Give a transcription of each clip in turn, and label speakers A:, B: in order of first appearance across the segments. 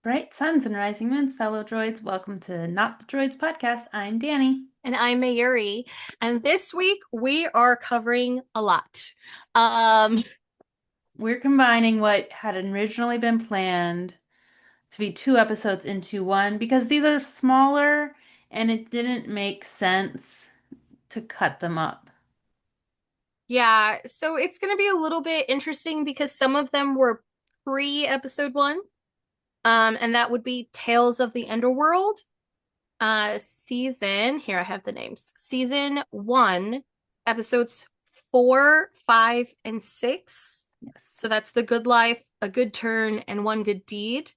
A: Bright suns and rising moons, fellow droids. Welcome to Not the Droids podcast. I'm Danny.
B: And I'm Mayuri. And this week we are covering a lot. Um,
A: We're combining what had originally been planned to be two episodes into one because these are smaller and it didn't make sense to cut them up.
B: yeah, so it's going to be a little bit interesting because some of them were pre-episode one. And that would be Tales of the Underworld. Here I have the names. Season one, episodes 4, 5, and 6.
A: Yes.
B: So that's The Good Life, A Good Turn, and One Good Deed.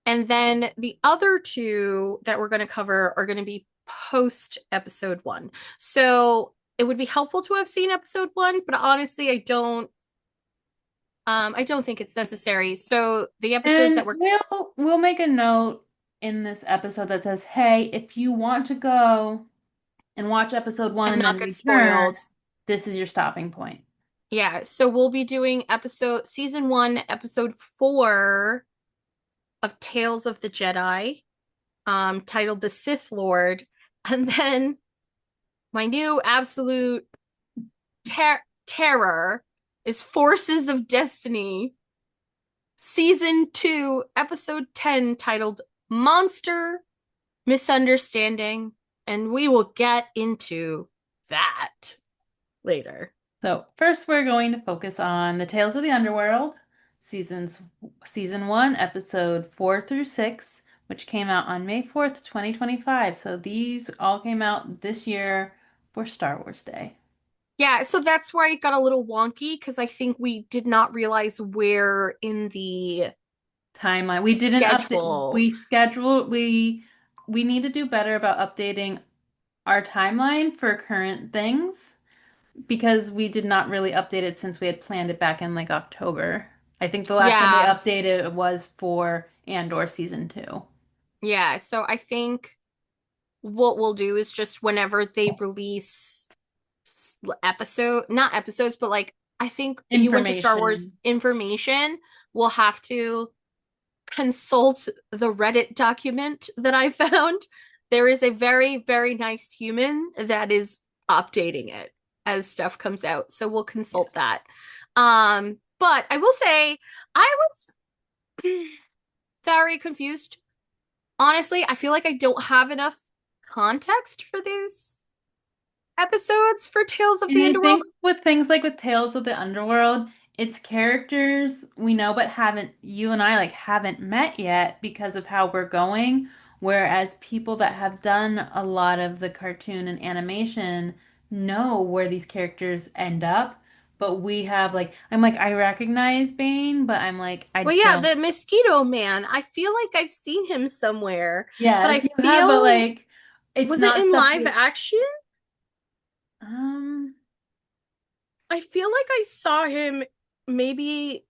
B: And then the other two that we're going to cover are going to be post episode one. So it would be helpful to have seen episode one, but honestly, I don't think it's necessary. So the episodes
A: And
B: that were
A: we'll make a note in this episode that says, "Hey, if you want to go and watch episode one
B: and
A: and
B: not
A: then
B: get
A: return,
B: spoiled.
A: this is your stopping point."
B: Yeah, so we'll be doing season one, episode 4 of Tales of the Jedi, titled The Sith Lord. And then my new absolute terror is Forces of Destiny, season 2, episode 10, titled Monster Misunderstanding. And we will get into that later.
A: So first we're going to focus on the Tales of the Underworld, season one, episode 4 through 6, which came out on May 4th, 2025. So these all came out this year for Star Wars Day.
B: Yeah, so that's where it got a little wonky because I think we did not realize where in the
A: Timeline. We didn't update
B: schedule.
A: we scheduled we need to do better about updating our timeline for current things because we did not really update it since we had planned it back in like October. I think the last time we
B: Yeah,
A: updated it was for Andor season 2.
B: yeah. So I think what we'll do is just whenever they release not episodes, but like I think you went to Star Wars
A: Information.
B: information, we'll have to consult the Reddit document that I found. There is a very, very nice human that is updating it as stuff comes out. So we'll
A: Yeah.
B: consult that. But I will say I was very confused. Honestly, I feel like I don't have enough context for these episodes for Tales of
A: And
B: the
A: I
B: Underworld.
A: think with things like with Tales of the Underworld, it's characters we know but haven't you and I like haven't met yet because of how we're going. Whereas people that have done a lot of the cartoon and animation know where these characters end up. But we have like I'm like I recognize Bane, but I'm like I
B: Well, yeah,
A: don't.
B: the Mosquito Man. I feel like I've seen him somewhere, but
A: Yes,
B: I
A: you have, but
B: feel
A: like it's
B: was it
A: not
B: in
A: stuff
B: live
A: we
B: action?
A: um
B: I feel like I saw him maybe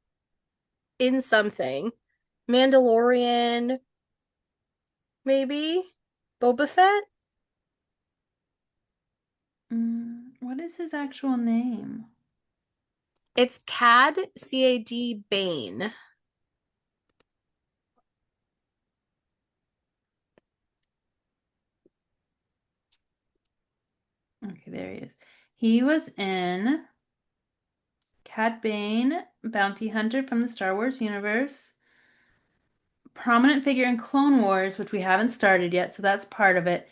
B: in something. Mandalorian, maybe? Boba Fett?
A: what is his actual name?
B: It's Cad Bane.
A: Okay, there he is. He was in Cad Bane, Bounty Hunter from the Star Wars universe, prominent figure in Clone Wars, which we haven't started yet, so that's part of it.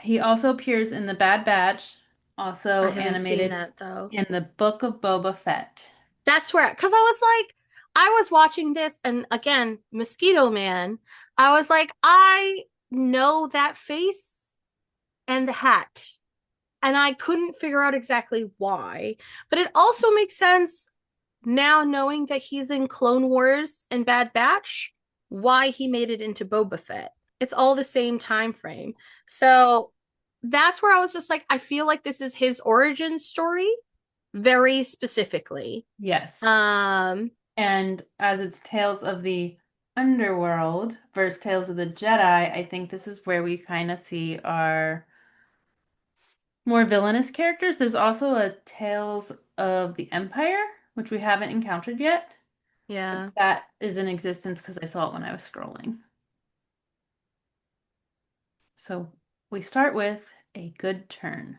A: He also appears in The Bad Batch,
B: I
A: also
B: haven't seen
A: animated
B: that though.
A: in the Book of Boba Fett.
B: That's where, because I was like, I was watching this, and again, Mosquito Man. I was like, I know that face and the hat. And I couldn't figure out exactly why. But it also makes sense now knowing that he's in Clone Wars and Bad Batch, why he made it into Boba Fett. It's all the same time frame. So that's where I was just like, I feel like this is his origin story very specifically.
A: Yes.
B: Um,
A: And as it's Tales of the Underworld versus Tales of the Jedi, I think this is where we kind of see our more villainous characters. There's also a Tales of the Empire, which we haven't encountered yet.
B: Yeah.
A: That is in existence because I saw it when I was scrolling. So we start with a good turn.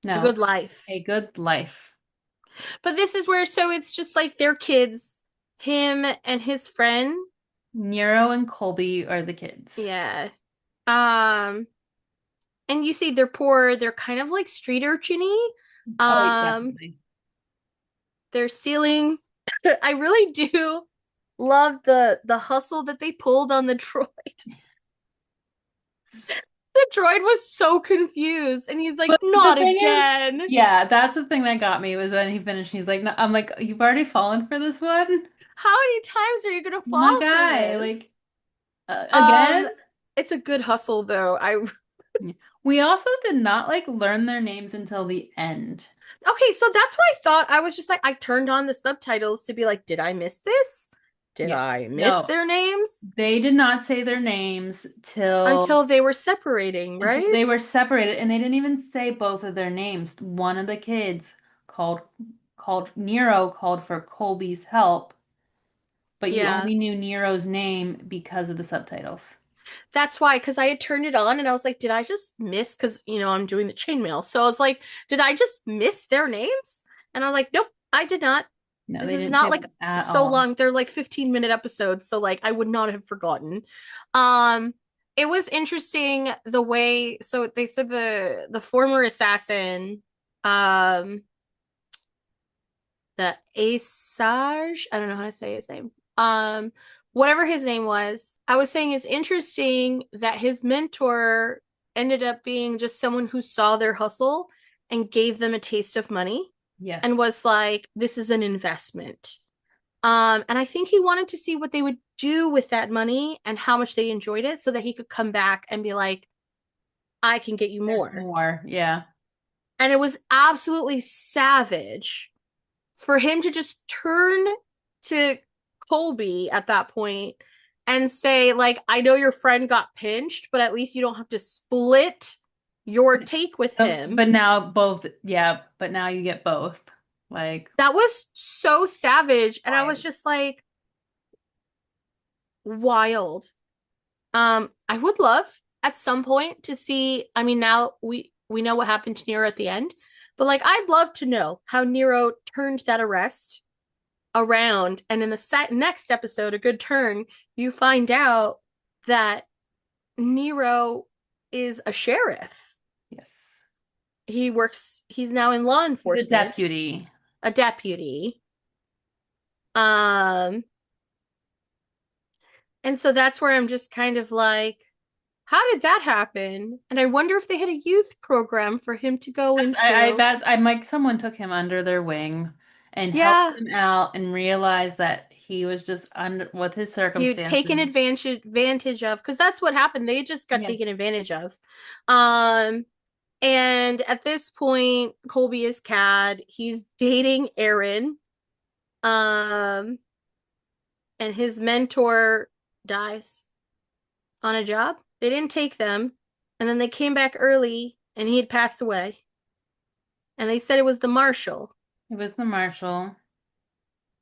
B: A
A: No,
B: good life.
A: a good life.
B: But this is where, so it's just like their kids, him and his friend.
A: Nero and Colby are the kids.
B: Yeah. Um, and you see they're poor, they're kind of like street urchiny.
A: Oh,
B: Um,
A: definitely.
B: they're stealing. I really do love the hustle that they pulled on the droid. The droid was so confused and he's like,
A: But the
B: not
A: thing is,
B: again.
A: yeah, that's the thing that got me was when he finished. He's like, no, I'm like, you've already fallen for this one,
B: How many times are you gonna
A: my
B: fall for
A: guy.
B: this?
A: Like,
B: Um,
A: again.
B: it's a good hustle though. I
A: Yeah. We also did not like learn their names until the end.
B: Okay, so that's what I thought. I was just like, I turned on the subtitles to be like, did I miss this? Did
A: Yeah.
B: I miss
A: No,
B: their names?
A: they did not say their names
B: Until they were separating,
A: until
B: right?
A: they were separated, and they didn't even say both of their names. One of the kids called called Nero called for Colby's help, but you
B: Yeah.
A: only knew Nero's name because of the subtitles.
B: That's why, because I had turned it on and I was like, did I just miss? Because, I'm doing the chainmail. So I was like, did I just miss their names? And I was like, nope, I did not.
A: No,
B: This
A: they
B: is
A: didn't
B: not
A: say
B: like
A: them at
B: so
A: all.
B: long. They're like 15-minute episodes. So like I would not have forgotten. Um, it was interesting the way, so they said the former assassin, um, the Asajj, I don't know how to say his name. Whatever his name was, I was saying it's interesting that his mentor ended up being just someone who saw their hustle and gave them a taste of money and
A: Yes.
B: was like, this is an investment. And I think he wanted to see what they would do with that money and how much they enjoyed it so that he could come back and be like, I can get you
A: There's
B: more.
A: more. Yeah.
B: And it was absolutely savage for him to just turn to Colby at that point and say, like, I know your friend got pinched, but at least you don't have to split your take with him.
A: But now both, yeah, but now you get both. Like,
B: That was so savage. And I was
A: wild.
B: just like, wild. I would love at some point to see. I mean, now we know what happened to Nero at the end, but like I'd love to know how Nero turned that arrest around. And in the next episode, A Good Turn, you find out that Nero is a sheriff.
A: Yes.
B: He's now in law
A: He's a
B: enforcement,
A: deputy.
B: a deputy. Um, and so that's where I'm just kind of like, how did that happen? And I wonder if they had a youth program for him to go into.
A: I'm like someone took him under their wing and helped
B: Yeah,
A: him out and realized that he was just under with his
B: he taken
A: circumstances.
B: advantage of, because that's what happened. They just got
A: Yeah.
B: taken advantage of. Um, And at this point, Colby is Cad. He's dating Aaron. Um, and his mentor dies on a job. They didn't take them. And then they came back early and he had passed away. And they said it was the marshal.
A: It was the marshal.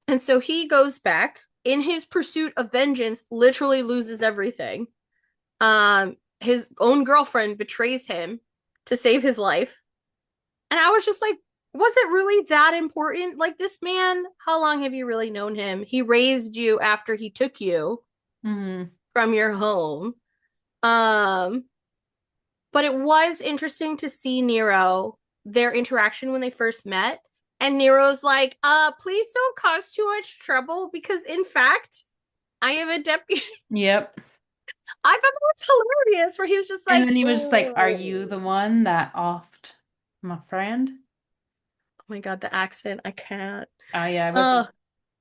B: And so he goes back in his pursuit of vengeance, literally loses everything. His own girlfriend betrays him to save his life. And I was just like, was it really that important? Like, this man, how long have you really known him? He raised you after he took you
A: Hmm.
B: from your home. Um, but it was interesting to see Nero, their interaction when they first met. And Nero's like, please don't cause too much trouble because in fact, I am a deputy.
A: Yep.
B: I thought that was hilarious, where he was just
A: And
B: like,
A: then he was just like, "Are you
B: oh
A: the one that offed my friend?"
B: my god, the accent, I can't.
A: Oh yeah, I
B: Uh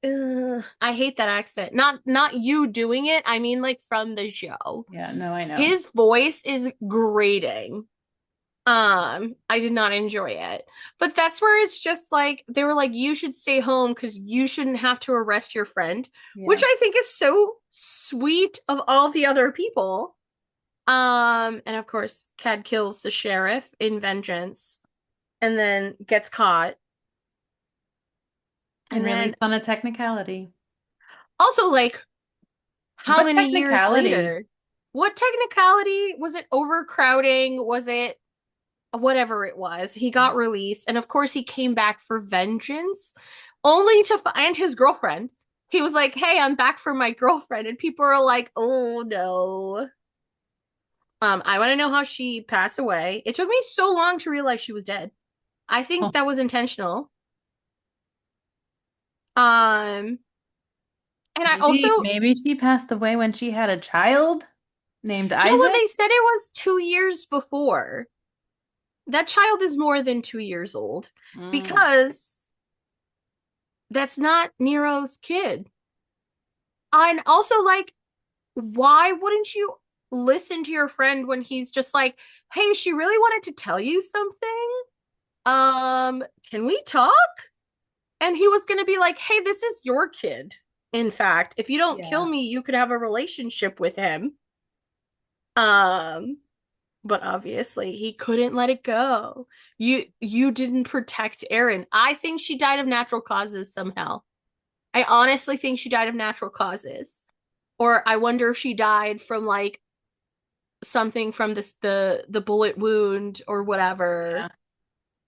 A: wasn't.
B: I hate that accent. Not you doing it. I mean like from the show.
A: Yeah, no, I know.
B: His voice is grating. I did not enjoy it. But that's where it's just like they were like you should stay home cuz you shouldn't have to arrest your friend, which
A: Yeah.
B: I think is so sweet of all the other people. And of course, Cad kills the sheriff in vengeance and then gets caught.
A: And
B: And then
A: released on a technicality.
B: also, like, how
A: What
B: many years
A: technicality?
B: later? What technicality was it? Overcrowding? Was it whatever it was? He got released, and of course, he came back for vengeance, only to find his girlfriend. He was like, "Hey, I'm back for my girlfriend," and people are like, "Oh no." I want to know how she passed away. It took me so long to realize she was dead. I think
A: Oh,
B: that was intentional. Um, and I also
A: maybe she passed away when she had a child named
B: no, well,
A: Isaac.
B: they said it was 2 years before. That child is more than 2 years old
A: Mm.
B: because that's not Nero's kid. And also, like, why wouldn't you listen to your friend when he's just like, hey, she really wanted to tell you something? Can we talk? And he was gonna be like, hey, this is your kid. In fact, if you don't kill
A: Yeah.
B: me, you could have a relationship with him. Um, but obviously he couldn't let it go. You didn't protect Erin. I think she died of natural causes somehow. I honestly think she died of natural causes. Or I wonder if she died from like something from the bullet wound or whatever.
A: Yeah.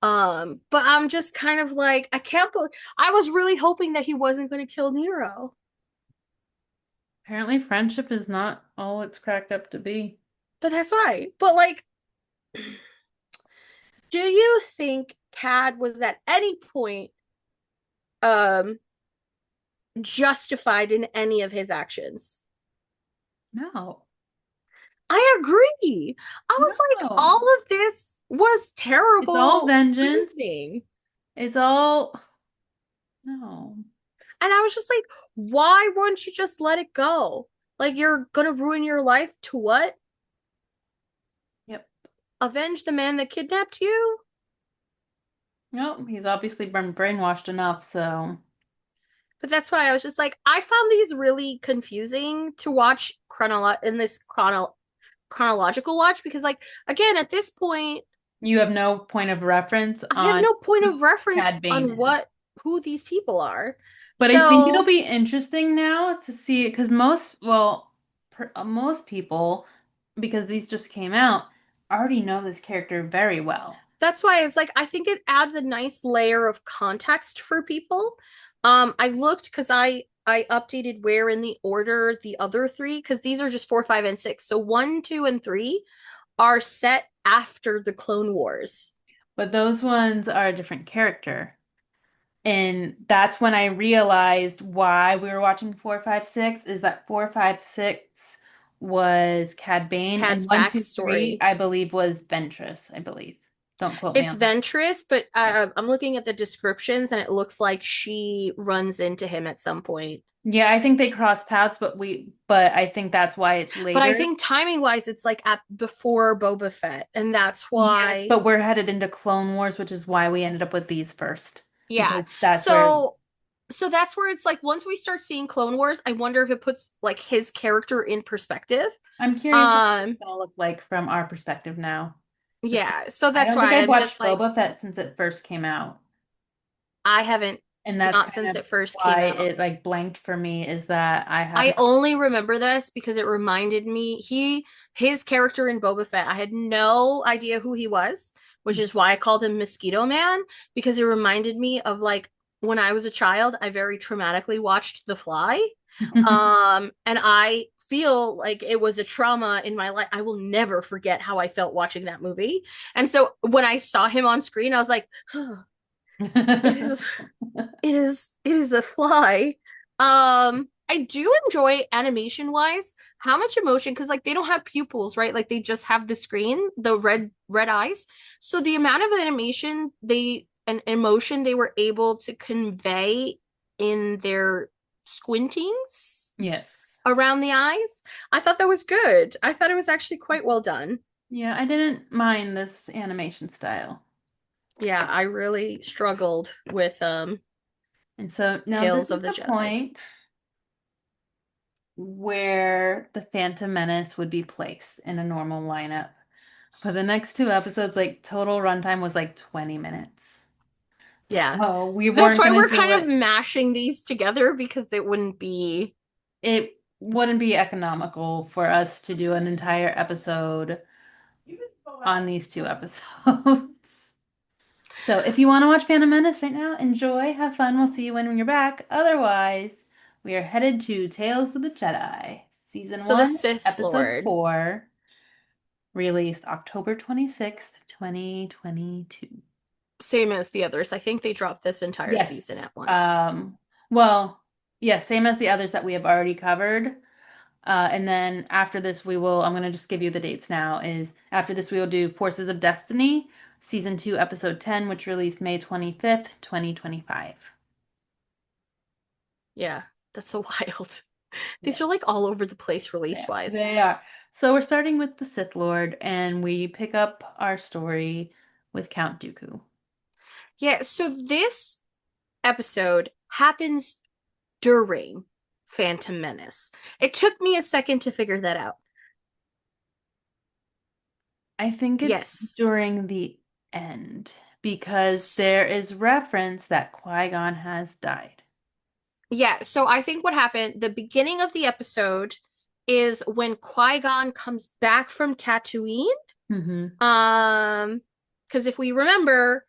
B: But I'm just kind of like, I can't believe I was really hoping that he wasn't going to kill Nero.
A: Apparently, friendship is not all it's cracked up to be.
B: But that's why. But like, do you think Cad was at any point um justified in any of his actions?
A: No.
B: I agree. I was like,
A: No.
B: all of this was
A: It's all
B: terrible
A: vengeance.
B: reasoning.
A: It's all no.
B: And I was just like, why wouldn't you just let it go? Like, you're gonna ruin your life to what?
A: Yep.
B: Avenge the man that kidnapped you?
A: Nope. He's obviously been brainwashed enough, so
B: But that's why I was just like, I found these really confusing to watch in this chronological watch because, like, again, at this point,
A: you have no point of reference
B: I have
A: on
B: no point
A: who
B: of reference
A: Cad Bane
B: on
A: is.
B: who these people are.
A: But I think it'll
B: So
A: be interesting now to see it because most people, because these just came out, already know this character very well.
B: that's why it's like I think it adds a nice layer of context for people. I looked because I updated where in the order the other three because these are just 4, 5, and 6. So 1, 2, and 3 are set after the Clone Wars.
A: But those ones are a different character. And that's when I realized why we were watching 456 is that 456 was Cad Bane and
B: Cad's
A: 123,
B: backstory.
A: I believe, was Ventress, I believe. Don't quote me
B: It's
A: on that.
B: Ventress, but
A: Yeah.
B: I'm looking at the descriptions and it looks like she runs into him at some point.
A: Yeah, I think they cross paths, but I think that's why it's
B: But I
A: later.
B: think timing wise, it's like at before Boba Fett, and that's
A: Yes,
B: why.
A: but we're headed into Clone Wars, which is why we ended up with these first,
B: Yeah.
A: because that's where
B: So that's where it's like once we start seeing Clone Wars, I wonder if it puts like his character in perspective.
A: I'm curious what it's
B: Um,
A: gonna look like from our perspective now. Just 'cause
B: yeah. So
A: I
B: that's
A: don't think
B: why
A: I've
B: I'm just
A: watched
B: like
A: Boba Fett since it first came out.
B: I haven't
A: And that's
B: not
A: kind
B: since
A: of
B: it first came
A: why
B: out.
A: it like blanked for me is that I
B: I
A: haven't.
B: only remember this because it reminded me his character in Boba Fett. I had no idea who he was, which is why I called him Mosquito Man because it reminded me of like when I was a child, I very traumatically watched The Fly. And I feel like it was a trauma in my life. I will never forget how I felt watching that movie. And so when I saw him on screen, I was like, oh, it is it is a fly. I do enjoy animation wise how much emotion because like they don't have pupils, right? Like they just have the screen, the red eyes. So the amount of animation they and emotion they were able to convey in their squintings
A: Yes.
B: around the eyes, I thought that was good. I thought it was actually quite well done.
A: Yeah, I didn't mind this animation style.
B: Yeah, I really struggled with
A: And so now this
B: Tales
A: is
B: of the
A: the
B: Jedi.
A: point where the Phantom Menace would be placed in a normal lineup. For the next two episodes, like total runtime was like 20 minutes.
B: Yeah.
A: So we
B: That's
A: weren't
B: why
A: going
B: we're
A: to do
B: kind of
A: it.
B: mashing these together because it wouldn't be.
A: It wouldn't be economical for us to do an entire episode on these two episodes. So if you want to watch Phantom Menace right now, enjoy, have fun. We'll see you when you're back. Otherwise, we are headed to Tales of the Jedi, Season
B: So the
A: 1,
B: Sith
A: Episode
B: Lord,
A: 4, released October 26th, 2022.
B: same as the others. I think they dropped this entire season
A: Yes.
B: at once.
A: Well, yes, same as the others that we have already covered. And then after this, I'm going to just give you the dates now, is after this, we will do Forces of Destiny, Season 2, Episode 10, which released May 25th, 2025.
B: Yeah, that's so wild. These
A: Yes,
B: are like all over the place release wise.
A: they are. So we're starting with the Sith Lord, and we pick up our story with Count Dooku.
B: Yeah, so this episode happens during Phantom Menace. It took me a second to figure that out.
A: I think it's
B: Yes.
A: during the end because there is reference that Qui-Gon has died.
B: Yeah, so I think what happened, the beginning of the episode is when Qui-Gon comes back from Tatooine.
A: Hmm.
B: Um, because if we remember,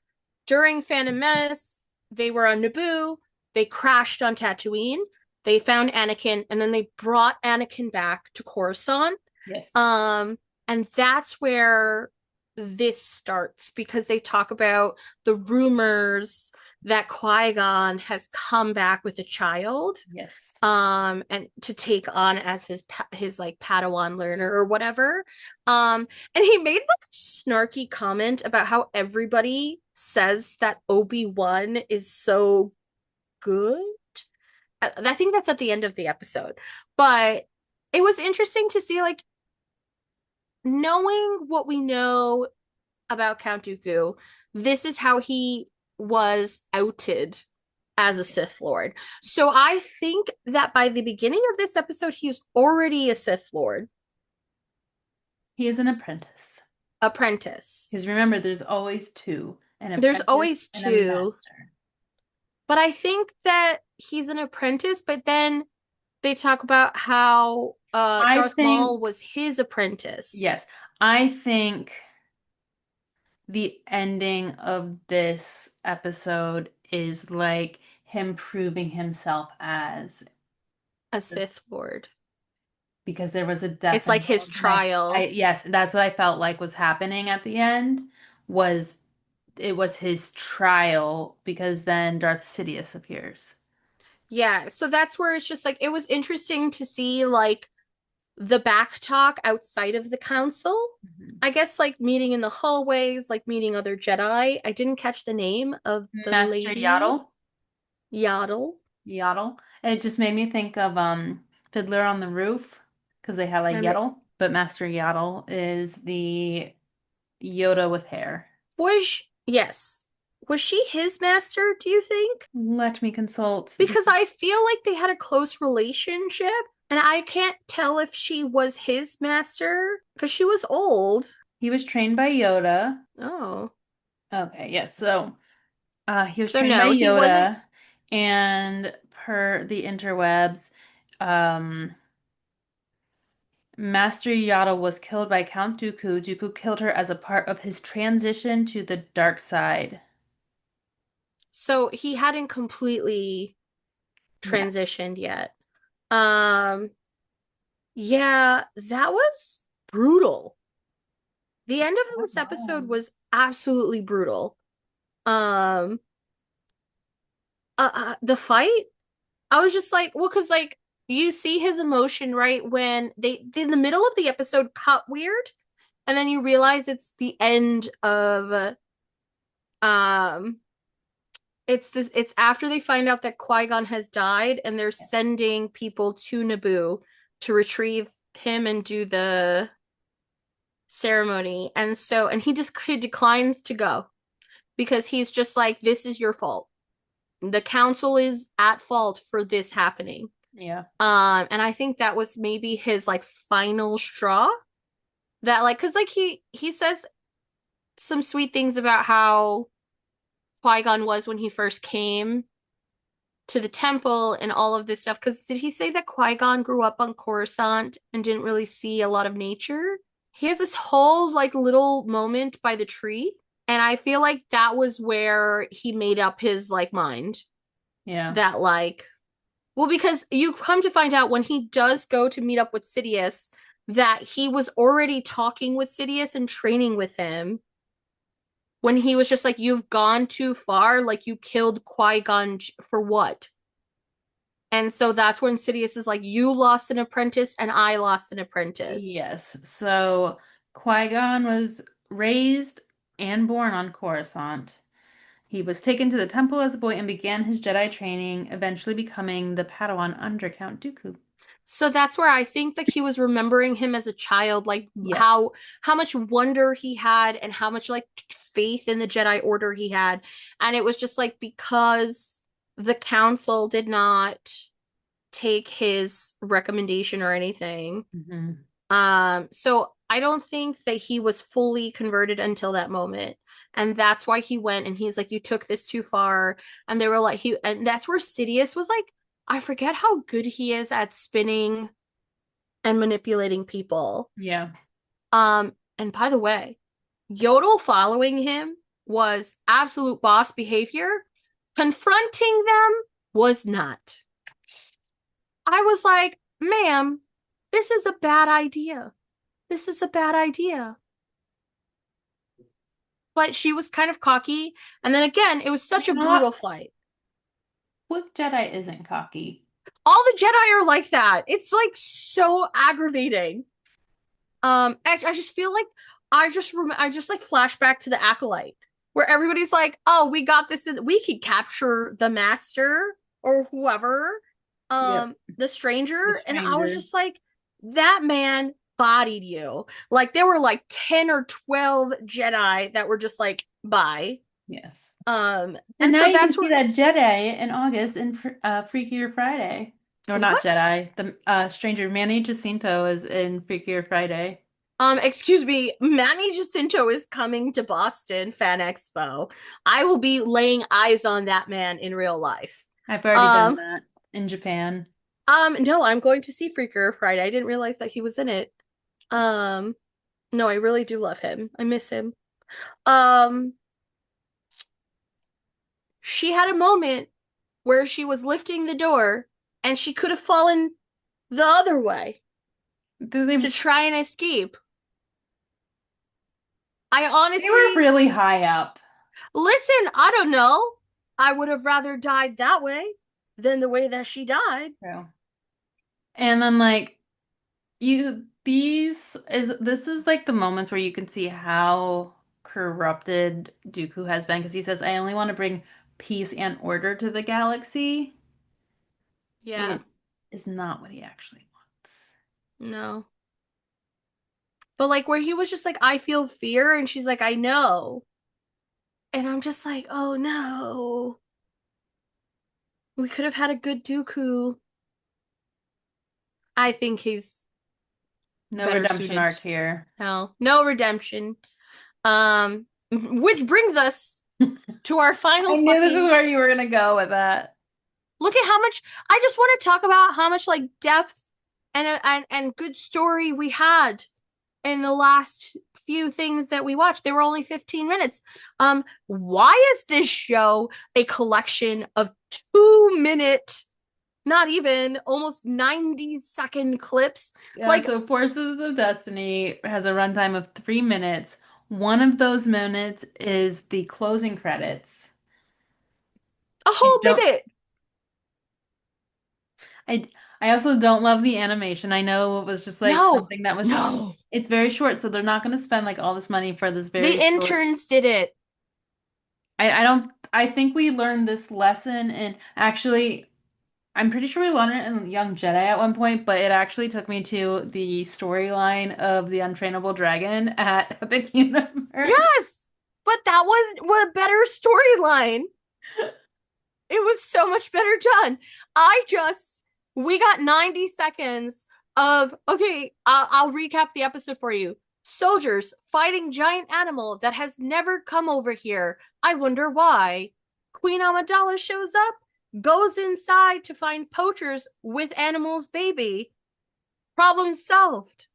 B: during Phantom Menace, they were on Naboo, they crashed on Tatooine, they found Anakin, and then they brought Anakin back to Coruscant.
A: Yes.
B: Um, and that's where this starts because they talk about the rumors that Qui-Gon has come back with a child,
A: Yes.
B: and to take on as his like Padawan learner or whatever. And he made like a snarky comment about how everybody says that Obi-Wan is so good. I think that's at the end of the episode. But it was interesting to see, like, knowing what we know about Count Dooku, this is how he was outed as a Sith Lord. So I think that by the beginning of this episode, he's already a Sith Lord
A: He is an apprentice.
B: apprentice.
A: Because remember, there's always two, an
B: There's
A: apprentice
B: always
A: and a
B: two,
A: master.
B: but I think that he's an apprentice, but then they talk about how
A: I
B: Darth Maul
A: think,
B: was his apprentice.
A: yes, I think the ending of this episode is like him proving himself as,
B: A Sith Lord.
A: because there was a
B: It's like
A: definite,
B: his
A: like,
B: trial.
A: yes, that's what I felt like was happening at the end, was it was his trial because then Darth Sidious appears.
B: Yeah, so that's where it's just like it was interesting to see like the back talk outside of the council.
A: Mhm.
B: I guess like meeting in the hallways, like meeting other Jedi. I didn't catch the name of the
A: Master
B: lady.
A: Yaddle.
B: Yaddle.
A: Yaddle. It just made me think of Fiddler on the Roof because they have a
B: Remember,
A: Yaddle, but Master Yaddle is the Yoda with hair.
B: yes. Was she his master, do you think?
A: Let me consult
B: Because
A: the.
B: I feel like they had a close relationship and I can't tell if she was his master because she was old.
A: He was trained by Yoda.
B: Oh.
A: Okay, yes. So he was
B: So
A: trained by
B: no, he wasn't.
A: Yoda, and per the interwebs, um, Master Yaddle was killed by Count Dooku. Dooku killed her as a part of his transition to the dark side.
B: So he hadn't completely
A: Yeah.
B: transitioned yet. Um, yeah, that was brutal. The end of this episode was absolutely brutal. Um, the fight, I was just like, well, because like you see his emotion right when they in the middle of the episode cut weird, and then you realize it's the end of um it's after they find out that Qui-Gon has died and they're sending people to Naboo to retrieve him and do the ceremony. And so and he declines to go because he's just like, this is your fault. The council is at fault for this happening.
A: Yeah.
B: And I think that was maybe his like final straw. That like, cause like he says some sweet things about how Qui-Gon was when he first came to the temple and all of this stuff. Because did he say that Qui-Gon grew up on Coruscant and didn't really see a lot of nature? He has this whole like little moment by the tree. And I feel like that was where he made up his like mind
A: Yeah.
B: that like, well, because you come to find out when he does go to meet up with Sidious that he was already talking with Sidious and training with him when he was just like, you've gone too far. Like, you killed Qui-Gon for what? And so that's when Sidious is like, you lost an apprentice and I lost an apprentice.
A: Yes. So Qui-Gon was raised and born on Coruscant. He was taken to the temple as a boy and began his Jedi training, eventually becoming the Padawan under Count Dooku.
B: So that's where I think that he was remembering him as a child, like
A: Yes.
B: how much wonder he had and how much like faith in the Jedi Order he had. And it was just like because the council did not take his recommendation or anything.
A: Hmm.
B: So I don't think that he was fully converted until that moment. And that's why he went and he's like, you took this too far. And they were like, and that's where Sidious was like, I forget how good he is at spinning and manipulating people.
A: Yeah.
B: And by the way, Yodel following him was absolute boss behavior. Confronting them was not. I was like, ma'am, this is a bad idea. This is a bad idea. But she was kind of cocky. And then again, it was such a brutal
A: Not
B: fight.
A: what Jedi isn't cocky.
B: All the Jedi are like that. It's like so aggravating. I just feel like I just like flashback to the Acolyte where everybody's like, "Oh, we got this. We can capture the Master or whoever,
A: Yep.
B: the
A: The
B: Stranger." And I was
A: stranger.
B: just like, "That man bodied you." Like there were like 10 or 12 Jedi that were just like, "Bye."
A: Yes. And
B: And
A: now
B: so
A: you can
B: that's
A: see
B: where
A: that Jedi in August in Freakier Friday. Or not
B: what?
A: Jedi. The stranger Manny Jacinto is in Freakier Friday.
B: Excuse me, Manny Jacinto is coming to Boston Fan Expo. I will be laying eyes on that man in real life.
A: I've already done
B: Um,
A: that in Japan.
B: no, I'm going to see Freaker Friday. I didn't realize that he was in it. Um, no, I really do love him. I miss him. Um, she had a moment where she was lifting the door and she could have fallen the other way
A: They
B: to try and escape. I
A: they were
B: honestly,
A: really high up.
B: listen, I don't know. I would have rather died that way than the way that she died.
A: True. And then like you these is this is like the moments where you can see how corrupted Dooku has been because he says, I only want to bring peace and order to the galaxy,
B: Yeah,
A: which is not what he actually wants.
B: no. But like where he was just like, I feel fear, and she's like, I know. And I'm just like, oh no. We could have had a good Dooku. I think he's
A: No
B: better
A: redemption
B: suited.
A: arc here.
B: Hell, no redemption. Which brings us to our final
A: I knew this is
B: fucking
A: where you were gonna go with that.
B: look at how much I just want to talk about how much like depth and good story we had in the last few things that we watched. They were only 15 minutes. Why is this show a collection of 2 minute, not even almost 90-second clips?
A: Yeah,
B: Like
A: so Forces of Destiny has a runtime of 3 minutes. One of those minutes is the closing credits.
B: a
A: I
B: whole
A: don't
B: minute.
A: I I also don't love the animation. I know it was just like
B: No,
A: something that was just
B: no.
A: it's very short, so they're not going to spend like all this money for this
B: The
A: very short.
B: interns did it.
A: I don't I think we learned this lesson and actually I'm pretty sure we learned it in Young Jedi at one point, but it actually took me to the storyline of the Untrainable Dragon at Epic Universe.
B: Yes, but that was a better storyline. It was so much better done. We got 90 seconds of, okay, I'll recap the episode for you. Soldiers fighting giant animal that has never come over here. I wonder why. Queen Amidala shows up, goes inside to find poachers with animal's baby. Problem solved.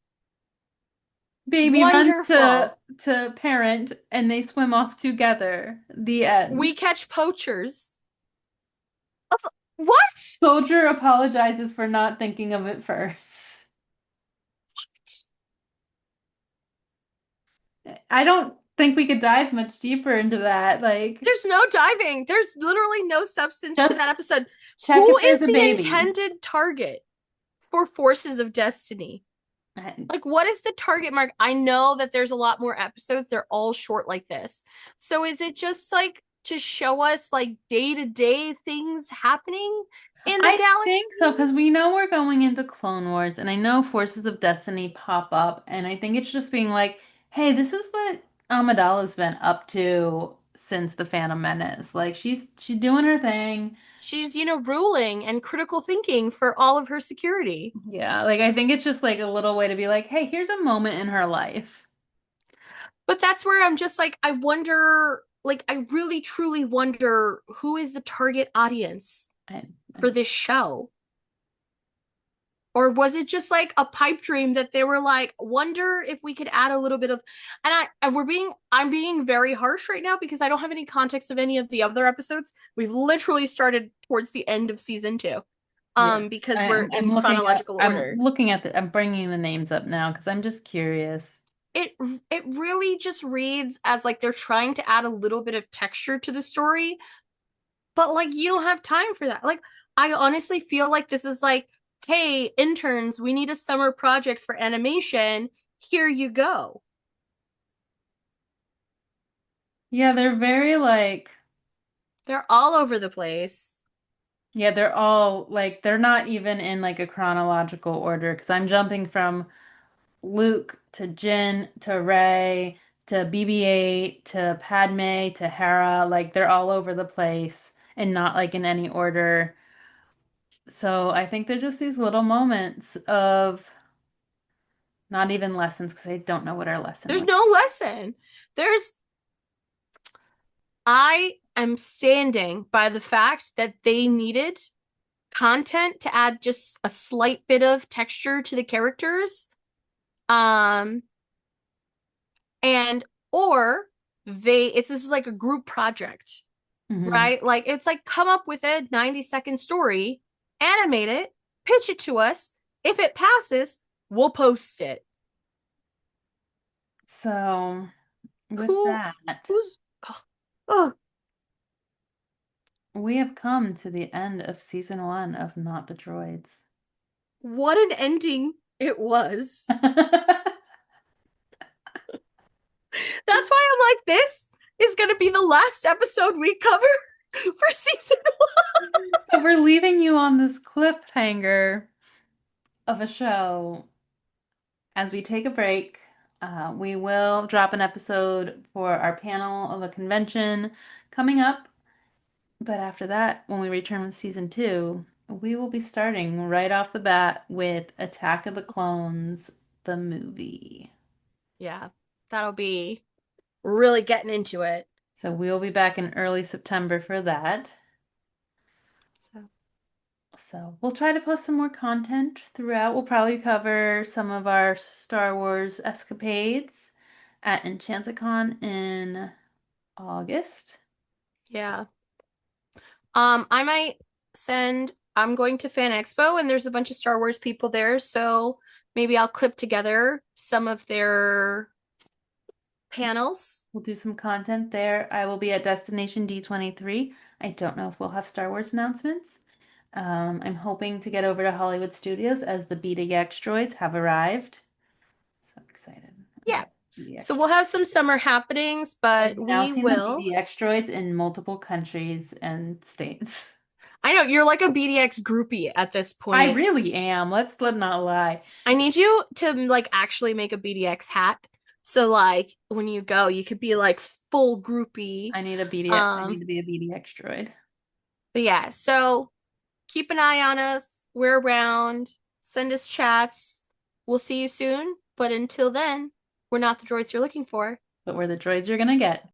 A: Baby runs
B: Wonderful.
A: to parent and they swim off together. The
B: We
A: end.
B: catch poachers. What?
A: Soldier apologizes for not thinking of it first. I don't think we could dive much deeper into that. Like,
B: There's no diving. There's literally no substance to
A: just
B: that episode.
A: check
B: Who
A: if there's
B: is
A: a
B: the
A: baby.
B: intended target for Forces of Destiny? Like, what is the target mark? I know that there's a lot more episodes. They're all short like this. So is it just like to show us like day-to-day things happening in the
A: I think so,
B: galaxy?
A: because we know we're going into Clone Wars, and I know Forces of Destiny pop up, and I think it's just being like, hey, this is what Amidala's been up to since the Phantom Menace. Like she's doing her thing.
B: She's, ruling and critical thinking for all of her security.
A: Yeah, like I think it's just like a little way to be like, hey, here's a moment in her life.
B: But that's where I'm just like, I wonder, like, I really truly wonder who is the target audience
A: And
B: for this show? Or was it just like a pipe dream that they were like, wonder if we could add a little bit of, I'm being very harsh right now because I don't have any context of any of the other episodes. We've literally started towards the end of season two,
A: yeah,
B: because we're in chronological order.
A: I'm bringing the names up now because I'm just curious.
B: it it really just reads as like they're trying to add a little bit of texture to the story, but like you don't have time for that. Like I honestly feel like this is like, hey, interns, we need a summer project for animation. Here you go.
A: Yeah, they're very like,
B: They're all over the place.
A: yeah, they're all like, they're not even in like a chronological order because I'm jumping from Luke to Jin to Rey to BB-8 to Padme to Hera. Like they're all over the place and not like in any order. So I think they're just these little moments of not even lessons because I don't know what our lesson
B: There's
A: was.
B: no lesson. There's I am standing by the fact that they needed content to add just a slight bit of texture to the characters. Um and or this is like a group project,
A: Hmm.
B: right? Like it's like come up with a 90-second story, animate it, pitch it to us. If it passes, we'll post it.
A: So with
B: Who
A: that,
B: who's oh,
A: we have come to the end of season one of Not the Droids.
B: what an ending it was. That's why I'm like, this is gonna be the last episode we cover for season
A: So we're leaving you on this cliffhanger of a show. As we take a break, we will drop an episode for our panel of a convention coming up. But after that, when we return with season two, we will be starting right off the bat with Attack of the Clones, the movie.
B: Yeah, that'll be really getting into it.
A: So we'll be back in early September for that.
B: So
A: So we'll try to post some more content throughout. We'll probably cover some of our Star Wars escapades at Enchanticon in August.
B: yeah. I might I'm going to Fan Expo and there's a bunch of Star Wars people there, so maybe I'll clip together some of their panels.
A: We'll do some content there. I will be at Destination D23. I don't know if we'll have Star Wars announcements. I'm hoping to get over to Hollywood Studios as the BDX droids have arrived. So excited
B: Yeah.
A: about
B: So
A: BDX.
B: we'll have some summer happenings, but
A: I've now
B: we
A: seen the
B: will.
A: BDX droids in multiple countries and states.
B: I know you're like a BDX groupie at this
A: I
B: point.
A: really am. Let not lie.
B: I need you to like actually make a BDX hat. So like when you go, you could be like full groupie.
A: I need a BDX. I need
B: Um,
A: to be a BDX droid.
B: but yeah, so keep an eye on us. We're around. Send us chats. We'll see you soon. But until then, We're not the droids you're looking for.
A: but we're the droids you're gonna get.